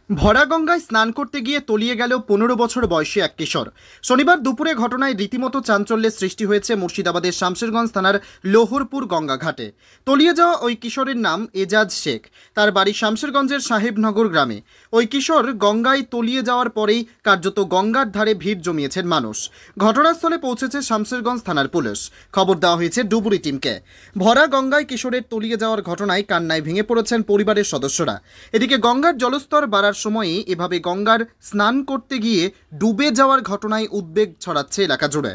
ভরা গঙ্গায় স্নান করতে গিয়ে তলিয়ে গেল 15 বছর বয়সী এক কিশোর। শনিবার দুপুরে ঘটনায় রীতিমতো চাঞ্চল্যের সৃষ্টি হয়েছে মুর্শিদাবাদের শামশেরগঞ্জ থানার লোহরপুর গঙ্গা ঘাটে। তলিয়ে যাওয়া ওই কিশোরের নাম এজাজ শেখ। তার বাড়ি শামশেরগঞ্জের সাহেবনগর গ্রামে। ওই কিশোর গঙ্গায় তলিয়ে যাওয়ার পরেই কার্যত গঙ্গার ধারে ভিড় জমিয়েছেন মানুষ। ঘটনাস্থলে পৌঁছেছে শামশেরগঞ্জ থানার পুলিশ। খবর দেওয়া হয়েছে ডুবুরি টিমকে। ভরা গঙ্গায় কিশোরের তলিয়ে যাওয়ার ঘটনায় কান্নায় ভেঙে পড়েছেন পরিবারের সদস্যরা। এদিকে গঙ্গার জলস্তর বাড়ার সময়ে এভাবে গঙ্গার স্নান করতে গিয়ে ডুবে যাওয়ার ঘটনায় উদ্বেগ ছড়াচ্ছে এলাকা জুড়ে।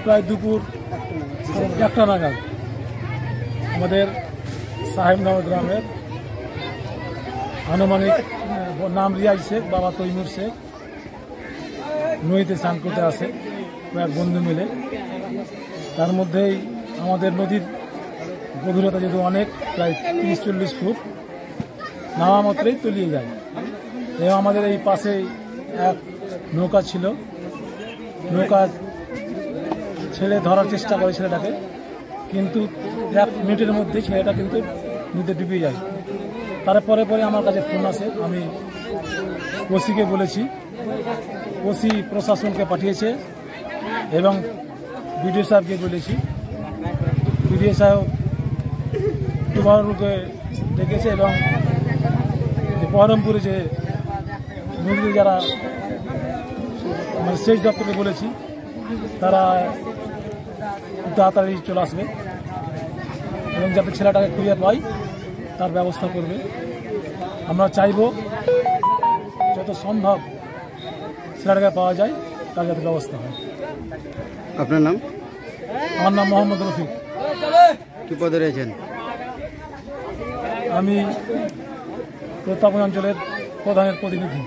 প্রায় দুপুর 1টা নাগাদ আমাদের সাহেবনগর গ্রামের আনুমানিক নাম রিয়াজ শেখ, বাবা তৈমুর শেখ নদীতে স্নান করতে আসে কয়েক বন্ধু মিলে। তার মধ্যেই আমাদের নদীর গভীরতা যেহেতু অনেক, প্রায় 30-40 ফুট, নামা মাত্রই তলিয়ে যায়। এবং আমাদের এই পাশে এক নৌকা ছিল, নৌকা ছেলে ধরার চেষ্টা করে ছেলেটাকে, কিন্তু 1 মিনিটের মধ্যে ছেলেটা কিন্তু নদীতে ডুবে যায়। তারপরে আমার কাছে ফোন আসে, আমি ওসিকে বলেছি, ওসি প্রশাসনকে পাঠিয়েছে এবং বিডিও সাহেবকে বলেছি। বিডিও সাহেব টুবারুকে ডেকেছে এবং বহরমপুরে যে নদীতে যারা সেচ দপ্তরকে বলেছি, তারা তাড়াতাড়ি চলে আসবে এবং যাতে ছেলেটাকে খুঁজে পাই তার ব্যবস্থা করবে। আমরা চাইব যত সম্ভব ছেলেটাকে পাওয়া যায় তার যাতে ব্যবস্থা হয়। আপনার নাম? আমার নাম মোহাম্মদ রফিক। কি পদে রয়েছেন? আমি প্রতাপগঞ্জ অঞ্চলের প্রধানের প্রতিনিধি।